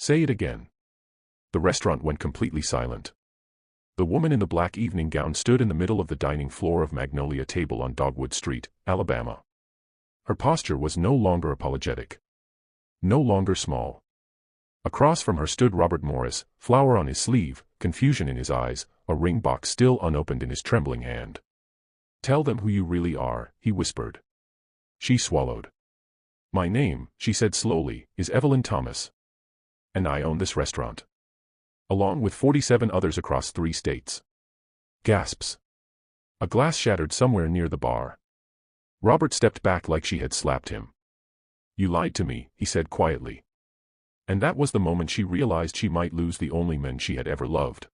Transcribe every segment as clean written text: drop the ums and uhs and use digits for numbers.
Say it again. The restaurant went completely silent. The woman in the black evening gown stood in the middle of the dining floor of Magnolia Table on Dogwood Street, Alabama. Her posture was no longer apologetic. No longer small. Across from her stood Robert Morris, flower on his sleeve, confusion in his eyes, a ring box still unopened in his trembling hand. "Tell them who you really are," he whispered. She swallowed. "My name," she said slowly, "is Evelyn Thomas. And I own this restaurant. Along with 47 others across 3 states. Gasps. A glass shattered somewhere near the bar. Robert stepped back like she had slapped him. "You lied to me," he said quietly. And that was the moment she realized she might lose the only man she had ever loved.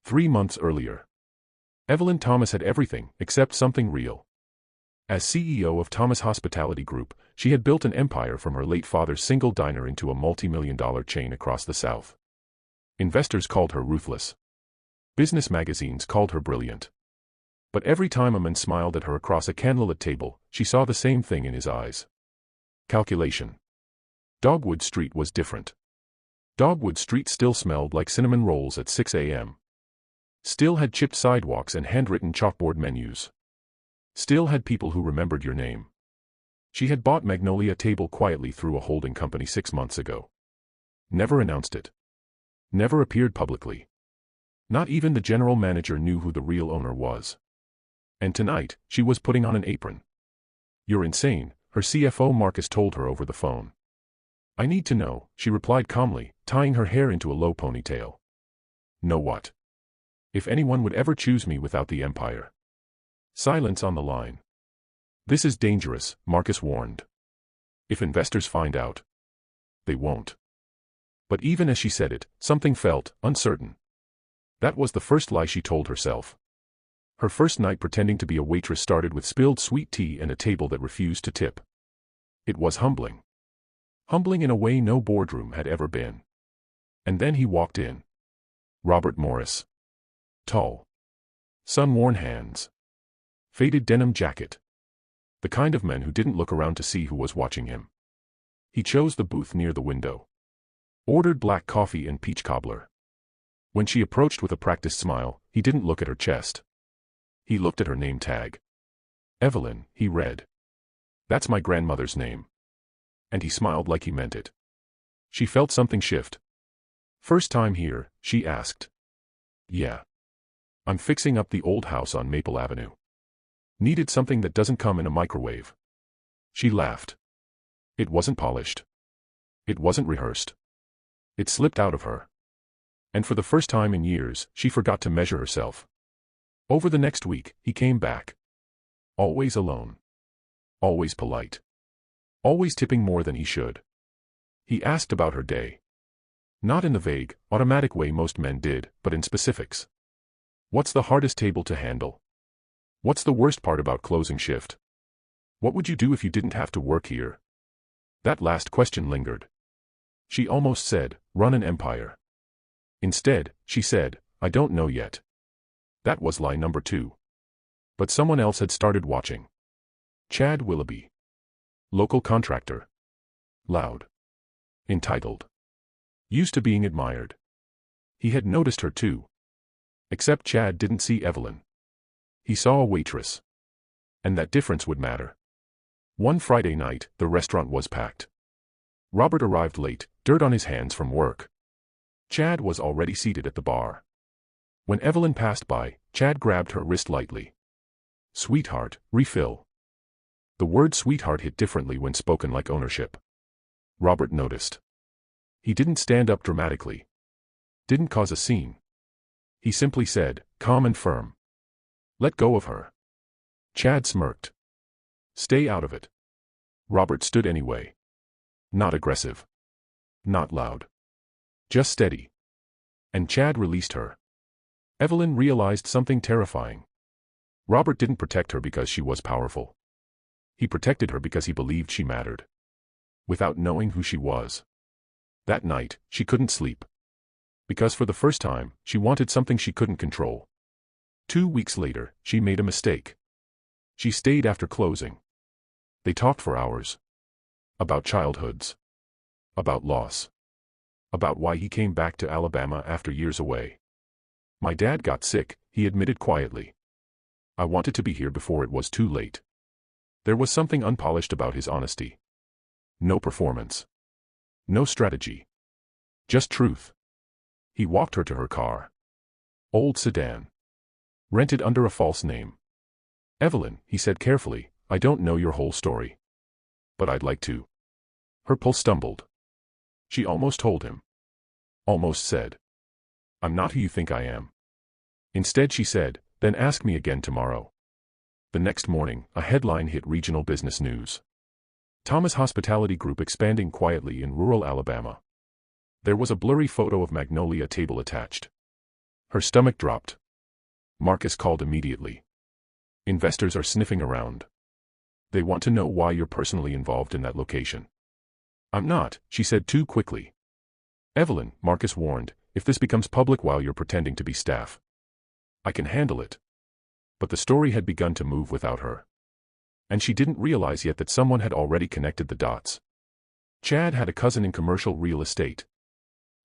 3 months earlier. Evelyn Thomas had everything, except something real. As CEO of Thomas Hospitality Group, she had built an empire from her late father's single diner into a multi-million-dollar chain across the South. Investors called her ruthless. Business magazines called her brilliant. But every time a man smiled at her across a candlelit table, she saw the same thing in his eyes. Calculation. Dogwood Street was different. Dogwood Street still smelled like cinnamon rolls at 6 a.m. Still had chipped sidewalks and handwritten chalkboard menus. Still had people who remembered your name. She had bought Magnolia Table quietly through a holding company 6 months ago. Never announced it. Never appeared publicly. Not even the general manager knew who the real owner was. And tonight, she was putting on an apron. "You're insane," her CFO Marcus told her over the phone. "I need to know," she replied calmly, tying her hair into a low ponytail. "Know what?" "If anyone would ever choose me without the empire." Silence on the line. "This is dangerous," Marcus warned. "If investors find out." "They won't." But even as she said it, something felt uncertain. That was the first lie she told herself. Her first night pretending to be a waitress started with spilled sweet tea and a table that refused to tip. It was humbling. Humbling in a way no boardroom had ever been. And then he walked in. Robert Morris. Tall. Sun-worn hands. Faded denim jacket. The kind of man who didn't look around to see who was watching him. He chose the booth near the window. Ordered black coffee and peach cobbler. When she approached with a practiced smile, he didn't look at her chest. He looked at her name tag. "Evelyn," he read. "That's my grandmother's name." And he smiled like he meant it. She felt something shift. "First time here?" she asked. "Yeah. I'm fixing up the old house on Maple Avenue. Needed something that doesn't come in a microwave." She laughed. It wasn't polished. It wasn't rehearsed. It slipped out of her. And for the first time in years, she forgot to measure herself. Over the next week, he came back. Always alone. Always polite. Always tipping more than he should. He asked about her day. Not in the vague, automatic way most men did, but in specifics. "What's the hardest table to handle? What's the worst part about closing shift? What would you do if you didn't have to work here?" That last question lingered. She almost said, "Run an empire." Instead, she said, "I don't know yet." That was lie number 2. But someone else had started watching. Chad Willoughby. Local contractor. Loud. Entitled. Used to being admired. He had noticed her too. Except Chad didn't see Evelyn. He saw a waitress. And that difference would matter. One Friday night, the restaurant was packed. Robert arrived late, dirt on his hands from work. Chad was already seated at the bar. When Evelyn passed by, Chad grabbed her wrist lightly. "Sweetheart, refill." The word sweetheart hit differently when spoken like ownership. Robert noticed. He didn't stand up dramatically. Didn't cause a scene. He simply said, calm and firm, "Let go of her." Chad smirked. "Stay out of it." Robert stood anyway. Not aggressive. Not loud. Just steady. And Chad released her. Evelyn realized something terrifying. Robert didn't protect her because she was powerful. He protected her because he believed she mattered. Without knowing who she was. That night, she couldn't sleep. Because for the first time, she wanted something she couldn't control. 2 weeks later, she made a mistake. She stayed after closing. They talked for hours. About childhoods. About loss. About why he came back to Alabama after years away. My dad got sick, he admitted quietly. I wanted to be here before it was too late. There was something unpolished about his honesty. No performance. No strategy. Just truth. He walked her to her car. Old sedan. Rented under a false name. Evelyn, he said carefully, I don't know your whole story. But I'd like to. Her pulse stumbled. She almost told him. Almost said. I'm not who you think I am. Instead she said, then ask me again tomorrow. The next morning, a headline hit regional business news. Thomas Hospitality Group expanding quietly in rural Alabama. There was a blurry photo of Magnolia table attached. Her stomach dropped. Marcus called immediately. Investors are sniffing around. They want to know why you're personally involved in that location. I'm not, she said too quickly. Evelyn, Marcus warned, if this becomes public while you're pretending to be staff. I can handle it. But the story had begun to move without her. And she didn't realize yet that someone had already connected the dots. Chad had a cousin in commercial real estate.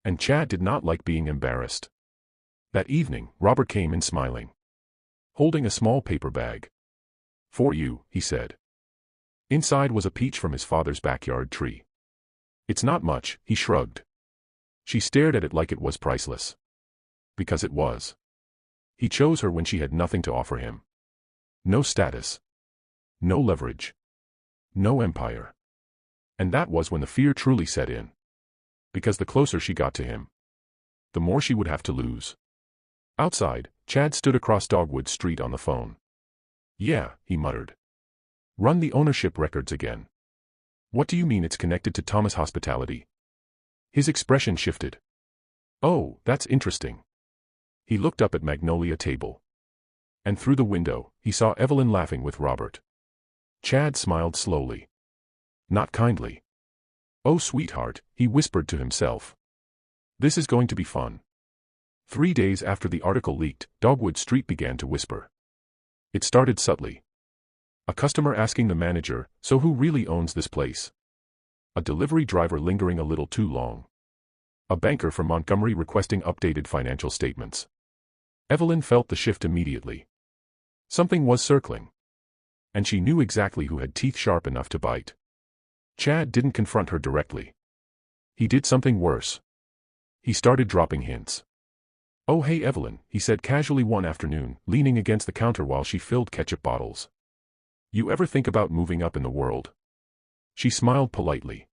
And Chad did not like being embarrassed. That evening, Robert came in smiling. Holding a small paper bag. For you, he said. Inside was a peach from his father's backyard tree. It's not much, he shrugged. She stared at it like it was priceless. Because it was. He chose her when she had nothing to offer him. No status. No leverage. No empire. And that was when the fear truly set in. Because the closer she got to him, the more she would have to lose. Outside, Chad stood across Dogwood Street on the phone. Yeah, he muttered. Run the ownership records again. What do you mean it's connected to Thomas Hospitality? His expression shifted. Oh, that's interesting. He looked up at Magnolia table. And through the window, he saw Evelyn laughing with Robert. Chad smiled slowly. Not kindly. Oh, sweetheart, he whispered to himself. This is going to be fun. 3 days after the article leaked, Dogwood Street began to whisper. It started subtly. A customer asking the manager, so who really owns this place? A delivery driver lingering a little too long. A banker from Montgomery requesting updated financial statements. Evelyn felt the shift immediately. Something was circling. And she knew exactly who had teeth sharp enough to bite. Chad didn't confront her directly. He did something worse. He started dropping hints. Oh hey Evelyn, he said casually one afternoon, leaning against the counter while she filled ketchup bottles. You ever think about moving up in the world? She smiled politely.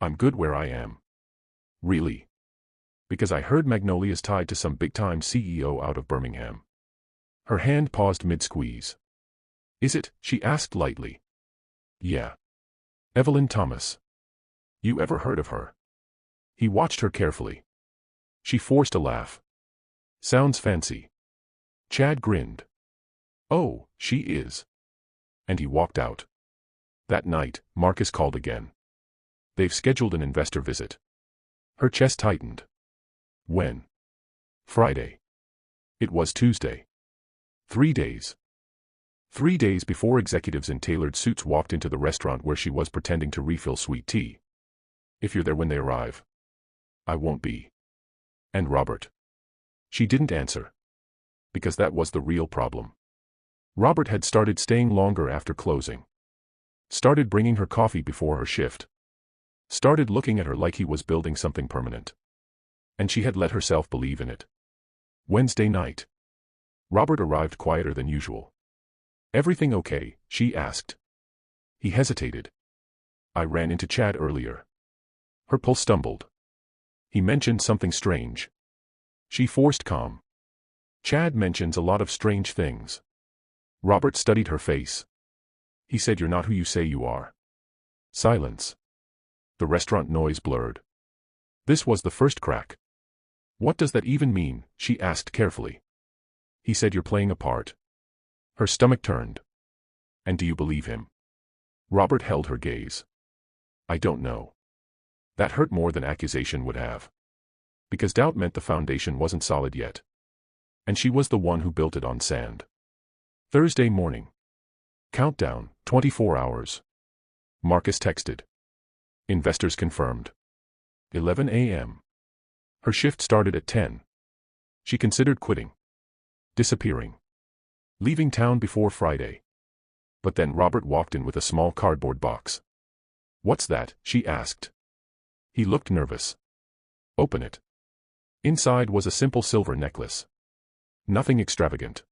I'm good where I am. Really? Because I heard Magnolia's tied to some big-time CEO out of Birmingham. Her hand paused mid-squeeze. Is it? She asked lightly. Yeah. Evelyn Thomas. You ever heard of her? He watched her carefully. She forced a laugh. Sounds fancy. Chad grinned. Oh, she is. And he walked out. That night, Marcus called again. They've scheduled an investor visit. Her chest tightened. When? Friday. It was Tuesday. 3 days. 3 days before executives in tailored suits walked into the restaurant where she was pretending to refill sweet tea. If you're there when they arrive. I won't be. And Robert. She didn't answer. Because that was the real problem. Robert had started staying longer after closing. Started bringing her coffee before her shift. Started looking at her like he was building something permanent. And she had let herself believe in it. Wednesday night. Robert arrived quieter than usual. Everything okay? She asked. He hesitated. I ran into Chad earlier. Her pulse stumbled. He mentioned something strange. She forced calm. Chad mentions a lot of strange things. Robert studied her face. He said you're not who you say you are. Silence. The restaurant noise blurred. This was the first crack. What does that even mean? She asked carefully. He said you're playing a part. Her stomach turned. And do you believe him? Robert held her gaze. I don't know. That hurt more than accusation would have. Because doubt meant the foundation wasn't solid yet. And she was the one who built it on sand. Thursday morning. Countdown, 24 hours. Marcus texted. Investors confirmed. 11 a.m. Her shift started at 10. She considered quitting. Disappearing. Leaving town before Friday. But then Robert walked in with a small cardboard box. "What's that?" she asked. He looked nervous. "Open it." Inside was a simple silver necklace. Nothing extravagant.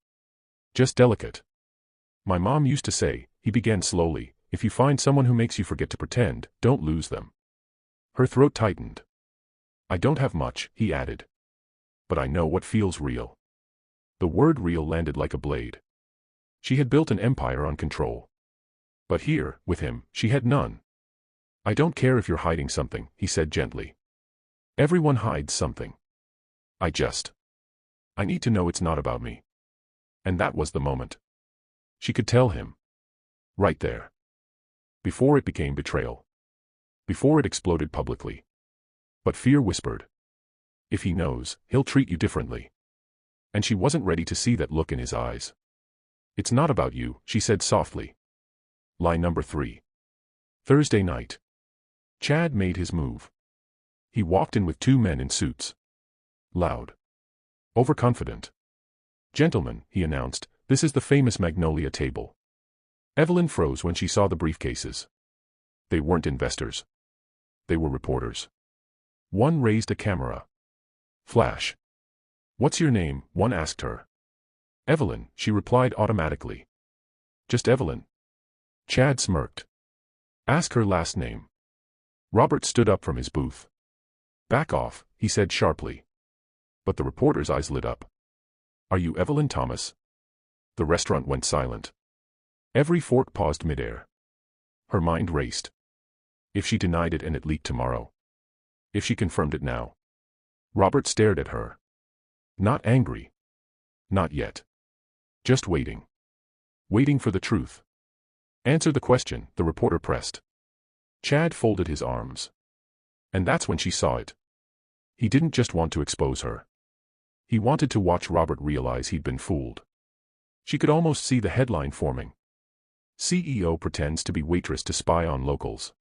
Just delicate. "My mom used to say," he began slowly, "if you find someone who makes you forget to pretend, don't lose them." Her throat tightened. "I don't have much," he added. "But I know what feels real." The word real landed like a blade. She had built an empire on control. But here, with him, she had none. "I don't care if you're hiding something," he said gently. "Everyone hides something. I need to know it's not about me." And that was the moment. She could tell him. Right there. Before it became betrayal. Before it exploded publicly. But fear whispered. "If he knows, he'll treat you differently." And she wasn't ready to see that look in his eyes. "It's not about you," she said softly. Lie number 3. Thursday night. Chad made his move. He walked in with 2 men in suits. Loud. Overconfident. "Gentlemen," he announced, "this is the famous Magnolia table." Evelyn froze when she saw the briefcases. They weren't investors. They were reporters. One raised a camera. Flash. "What's your name?" one asked her. "Evelyn," she replied automatically. "Just Evelyn." Chad smirked. "Ask her last name." Robert stood up from his booth. "Back off," he said sharply. But the reporter's eyes lit up. "Are you Evelyn Thomas?" The restaurant went silent. Every fork paused midair. Her mind raced. If she denied it and it leaked tomorrow? If she confirmed it now? Robert stared at her. Not angry. Not yet. Just waiting. Waiting for the truth. "Answer the question," the reporter pressed. Chad folded his arms. And that's when she saw it. He didn't just want to expose her. He wanted to watch Robert realize he'd been fooled. She could almost see the headline forming. CEO pretends to be waitress to spy on locals.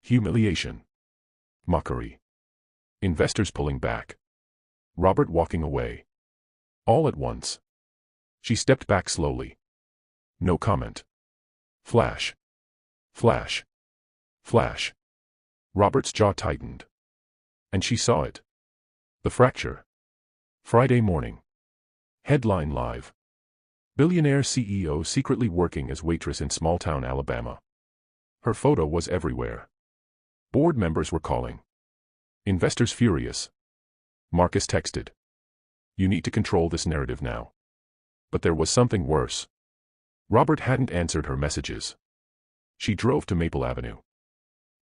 Humiliation. Mockery. Investors pulling back. Robert walking away. All at once. She stepped back slowly. No comment. Flash. Flash. Flash. Robert's jaw tightened. And she saw it. The fracture. Friday morning. Headline live. Billionaire CEO secretly working as waitress in small-town Alabama. Her photo was everywhere. Board members were calling. Investors furious. Marcus texted. "You need to control this narrative now." But there was something worse. Robert hadn't answered her messages. She drove to Maple Avenue.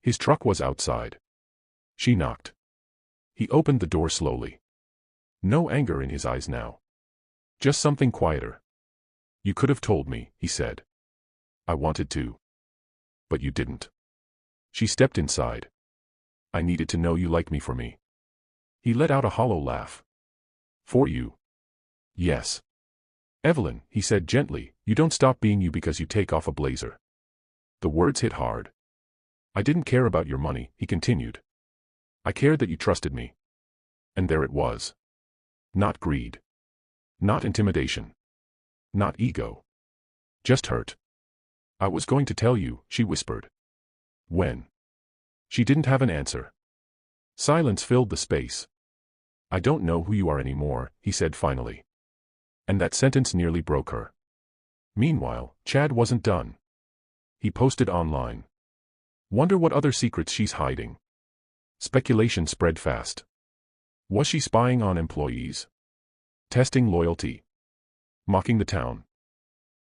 His truck was outside. She knocked. He opened the door slowly. No anger in his eyes now. Just something quieter. "You could have told me," he said. "I wanted to. But you didn't." She stepped inside. "I needed to know you like me for me." He let out a hollow laugh. "For you?" "Yes." "Evelyn," he said gently, "you don't stop being you because you take off a blazer." The words hit hard. "I didn't care about your money," he continued. "I cared that you trusted me." And there it was. Not greed. Not intimidation. Not ego. Just hurt. "I was going to tell you," she whispered. "When?" She didn't have an answer. Silence filled the space. "I don't know who you are anymore," he said finally. And that sentence nearly broke her. Meanwhile, Chad wasn't done. He posted online. "Wonder what other secrets she's hiding." Speculation spread fast. Was she spying on employees? Testing loyalty? Mocking the town?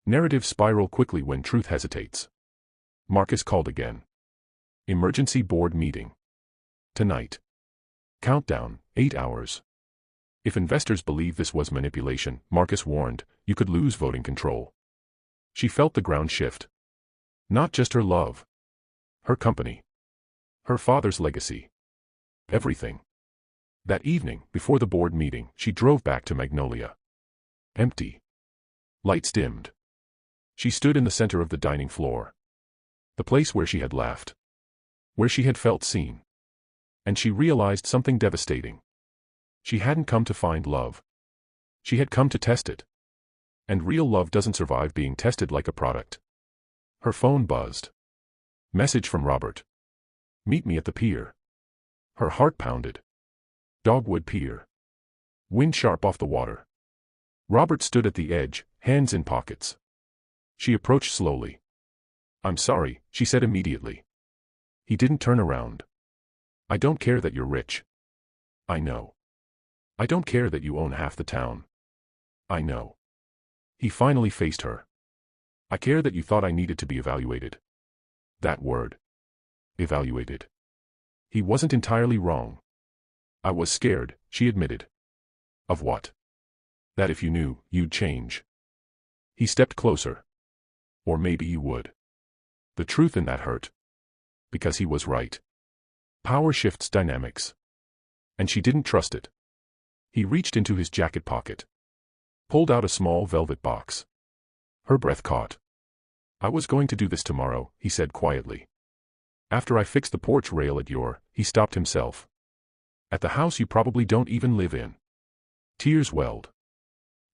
Narrative spiral quickly when truth hesitates. Marcus called again. Emergency board meeting. Tonight. Countdown, 8 hours. If investors believe this was manipulation, Marcus warned, you could lose voting control. She felt the ground shift. Not just her love. Her company. Her father's legacy. Everything. That evening, before the board meeting, she drove back to Magnolia. Empty. Lights dimmed. She stood in the center of the dining floor. The place where she had laughed. Where she had felt seen. And she realized something devastating. She hadn't come to find love. She had come to test it. And real love doesn't survive being tested like a product. Her phone buzzed. Message from Robert. Meet me at the pier. Her heart pounded. Dogwood Pier. Wind sharp off the water. Robert stood at the edge, hands in pockets. She approached slowly. I'm sorry, she said immediately. He didn't turn around. I don't care that you're rich. I know. I don't care that you own half the town. I know. He finally faced her. I care that you thought I needed to be evaluated. That word. Evaluated. He wasn't entirely wrong. I was scared, she admitted. Of what? That if you knew, you'd change. He stepped closer. Or maybe you would. The truth in that hurt. Because he was right. Power shifts dynamics. And she didn't trust it. He reached into his jacket pocket. Pulled out a small velvet box. Her breath caught. I was going to do this tomorrow, he said quietly. After I fixed the porch rail at your, he stopped himself. At the house you probably don't even live in. Tears welled.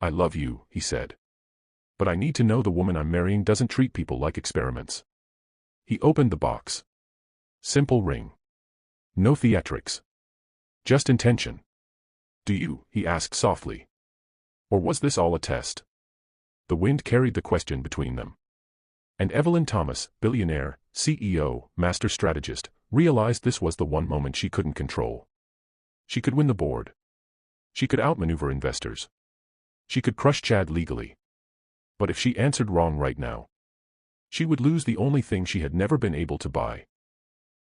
I love you, he said. But I need to know the woman I'm marrying doesn't treat people like experiments. He opened the box. Simple ring. No theatrics. Just intention. Do you, he asked softly. Or was this all a test? The wind carried the question between them. And Evelyn Thomas, billionaire, CEO, master strategist, realized this was the one moment she couldn't control. She could win the board. She could outmaneuver investors. She could crush Chad legally. But if she answered wrong right now, she would lose the only thing she had never been able to buy.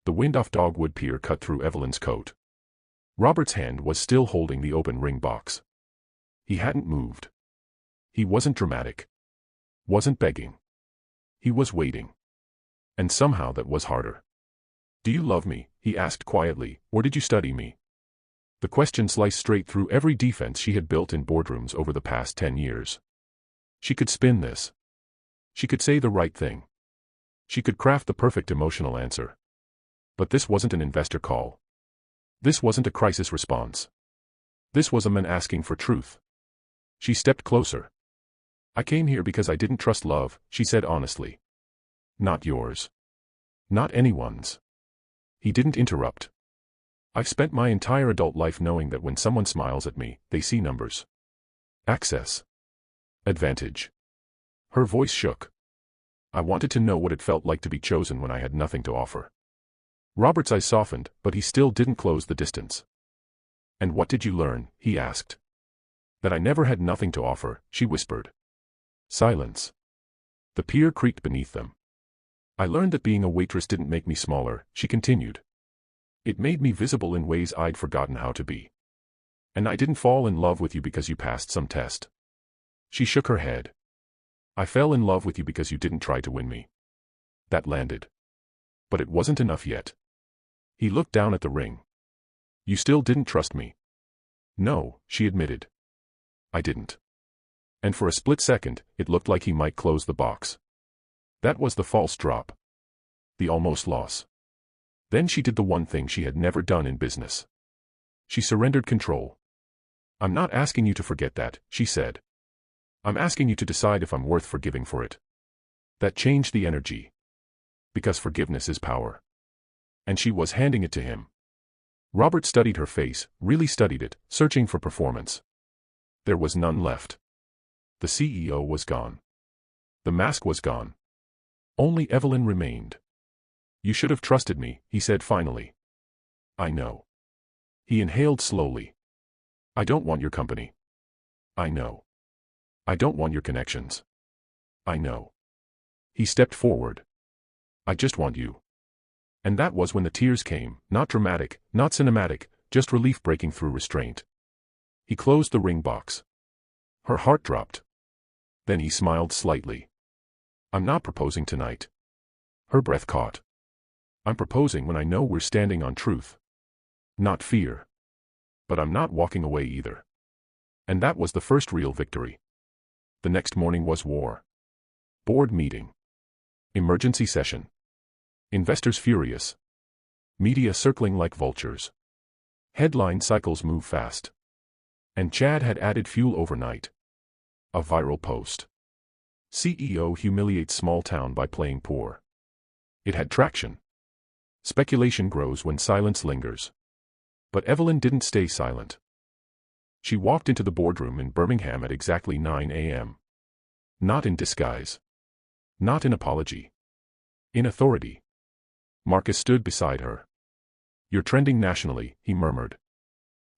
The wind off Dogwood Pier cut through Evelyn's coat. Robert's hand was still holding the open ring box. He hadn't moved. He wasn't dramatic. Wasn't begging. He was waiting. And somehow that was harder. Do you love me, he asked quietly, or did you study me? The question sliced straight through every defense she had built in boardrooms over the past 10 years. She could spin this. She could say the right thing. She could craft the perfect emotional answer. But this wasn't an investor call. This wasn't a crisis response. This was a man asking for truth. She stepped closer. I came here because I didn't trust love, she said honestly. Not yours. Not anyone's. He didn't interrupt. I've spent my entire adult life knowing that when someone smiles at me, they see numbers. Access. Advantage. Her voice shook. I wanted to know what it felt like to be chosen when I had nothing to offer. Robert's eyes softened, but he still didn't close the distance. And what did you learn, he asked. That I never had nothing to offer, she whispered. Silence. The pier creaked beneath them. I learned that being a waitress didn't make me smaller, she continued. It made me visible in ways I'd forgotten how to be. And I didn't fall in love with you because you passed some test. She shook her head. I fell in love with you because you didn't try to win me. That landed. But it wasn't enough yet. He looked down at the ring. You still didn't trust me. No, she admitted. I didn't. And for a split second, it looked like he might close the box. That was the false drop. The almost loss. Then she did the one thing she had never done in business. She surrendered control. I'm not asking you to forget that, she said. I'm asking you to decide if I'm worth forgiving for it. That changed the energy. Because forgiveness is power. And she was handing it to him. Robert studied her face, really studied it, searching for performance. There was none left. The CEO was gone. The mask was gone. Only Evelyn remained. You should have trusted me, he said finally. I know. He inhaled slowly. I don't want your company. I know. I don't want your connections. I know. He stepped forward. I just want you. And that was when the tears came, not dramatic, not cinematic, just relief breaking through restraint. He closed the ring box. Her heart dropped. Then he smiled slightly. I'm not proposing tonight. Her breath caught. I'm proposing when I know we're standing on truth. Not fear. But I'm not walking away either. And that was the first real victory. The next morning was war. Board meeting. Emergency session. Investors furious. Media circling like vultures. Headline cycles move fast. And Chad had added fuel overnight. A viral post. CEO humiliates small town by playing poor. It had traction. Speculation grows when silence lingers. But Evelyn didn't stay silent. She walked into the boardroom in Birmingham at exactly 9 a.m. Not in disguise. Not in apology. In authority. Marcus stood beside her. "You're trending nationally," he murmured.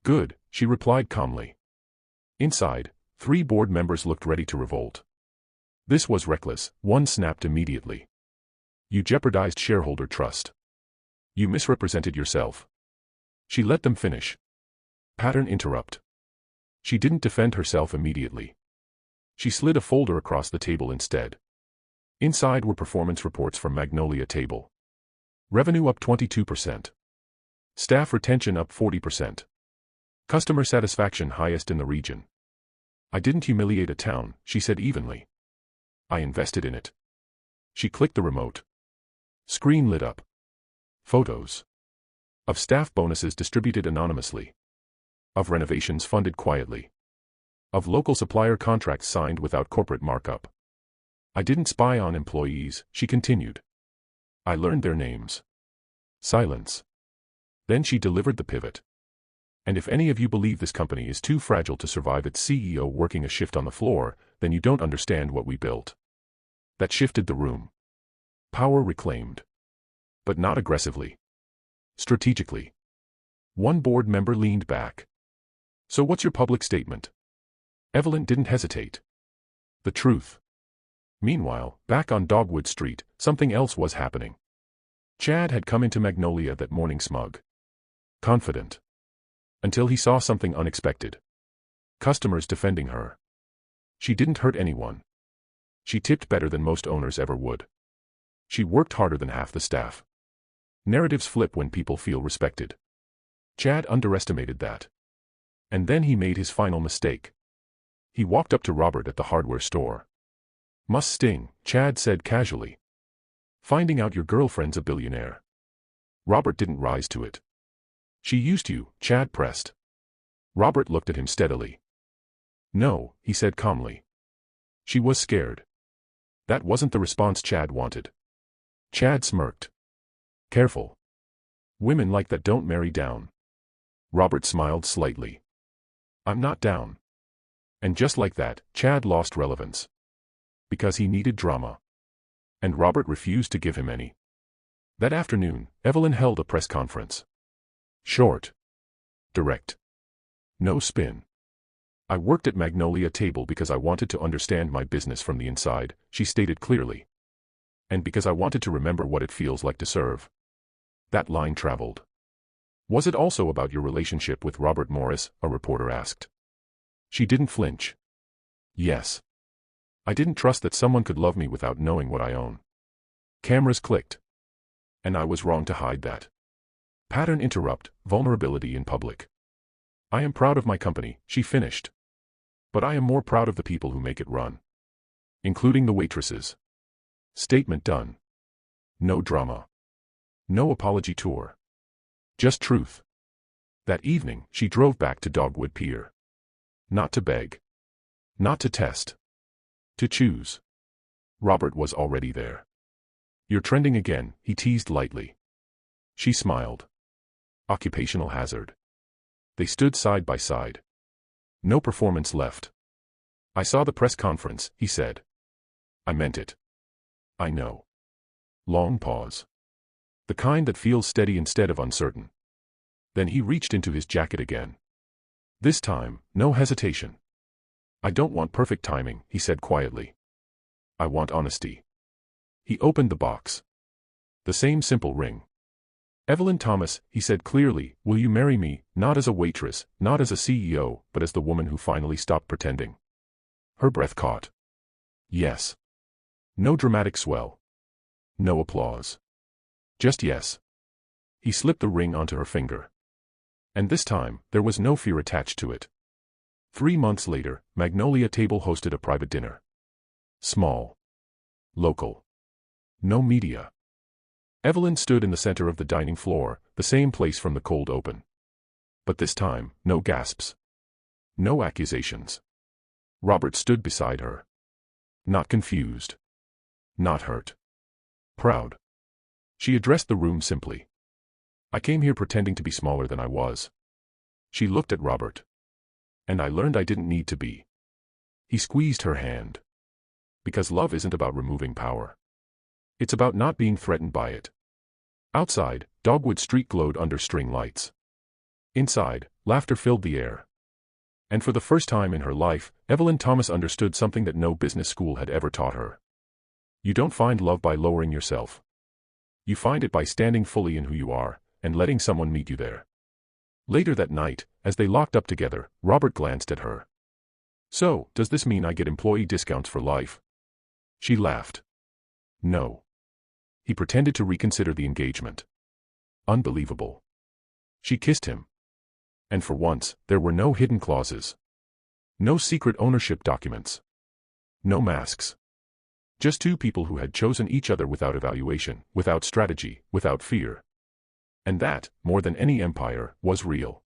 "Good," she replied calmly. Inside, 3 board members looked ready to revolt. "This was reckless," one snapped immediately. "You jeopardized shareholder trust. You misrepresented yourself." She let them finish. Pattern interrupt. She didn't defend herself immediately. She slid a folder across the table instead. Inside were performance reports from Magnolia Table. Revenue up 22%. Staff retention up 40%. Customer satisfaction highest in the region. "I didn't humiliate a town," she said evenly. "I invested in it." She clicked the remote. Screen lit up. Photos. Of staff bonuses distributed anonymously. Of renovations funded quietly. Of local supplier contracts signed without corporate markup. "I didn't spy on employees," she continued. "I learned their names." Silence. Then she delivered the pivot. "And if any of you believe this company is too fragile to survive its CEO working a shift on the floor, then you don't understand what we built." That shifted the room. Power reclaimed. But not aggressively. Strategically. One board member leaned back. "So what's your public statement?" Evelyn didn't hesitate. "The truth." Meanwhile, back on Dogwood Street, something else was happening. Chad had come into Magnolia that morning smug. Confident. Until he saw something unexpected. Customers defending her. She didn't hurt anyone. She tipped better than most owners ever would. She worked harder than half the staff. Narratives flip when people feel respected. Chad underestimated that. And then he made his final mistake. He walked up to Robert at the hardware store. "Must sting," Chad said casually. "Finding out your girlfriend's a billionaire." Robert didn't rise to it. "She used you," Chad pressed. Robert looked at him steadily. "No," he said calmly. "She was scared." That wasn't the response Chad wanted. Chad smirked. "Careful. Women like that don't marry down." Robert smiled slightly. "I'm not down." And just like that, Chad lost relevance. Because he needed drama. And Robert refused to give him any. That afternoon, Evelyn held a press conference. Short. Direct. No spin. "I worked at Magnolia Table because I wanted to understand my business from the inside," she stated clearly. "And because I wanted to remember what it feels like to serve." That line traveled. "Was it also about your relationship with Robert Morris?" a reporter asked. She didn't flinch. "Yes. I didn't trust that someone could love me without knowing what I own." Cameras clicked. "And I was wrong to hide that." Pattern interrupt, vulnerability in public. "I am proud of my company," she finished. "But I am more proud of the people who make it run. Including the waitresses." Statement done. No drama. No apology tour. Just truth. That evening, she drove back to Dogwood Pier. Not to beg. Not to test. To choose. Robert was already there. "You're trending again," he teased lightly. She smiled. Occupational hazard. They stood side by side. No performance left. "I saw the press conference," he said. "I meant it." "I know." Long pause. The kind that feels steady instead of uncertain. Then he reached into his jacket again. This time, no hesitation. "I don't want perfect timing," he said quietly. "I want honesty." He opened the box. The same simple ring. "Evelyn Thomas," he said clearly, "will you marry me, not as a waitress, not as a CEO, but as the woman who finally stopped pretending?" Her breath caught. Yes. No dramatic swell. No applause. Just yes. He slipped the ring onto her finger. And this time, there was no fear attached to it. 3 months later, Magnolia Table hosted a private dinner. Small. Local. No media. Evelyn stood in the center of the dining floor, the same place from the cold open. But this time, no gasps. No accusations. Robert stood beside her. Not confused. Not hurt. Proud. She addressed the room simply. I came here pretending to be smaller than I was. She looked at Robert. And I learned I didn't need to be. He squeezed her hand. Because love isn't about removing power. It's about not being threatened by it. Outside, Dogwood Street glowed under string lights. Inside, laughter filled the air. And for the first time in her life, Evelyn Thomas understood something that no business school had ever taught her. You don't find love by lowering yourself. You find it by standing fully in who you are, and letting someone meet you there. Later that night, as they locked up together, Robert glanced at her. So, does this mean I get employee discounts for life? She laughed. No. He pretended to reconsider the engagement. Unbelievable. She kissed him. And for once, there were no hidden clauses. No secret ownership documents. No masks. Just two people who had chosen each other without evaluation, without strategy, without fear. And that, more than any empire, was real.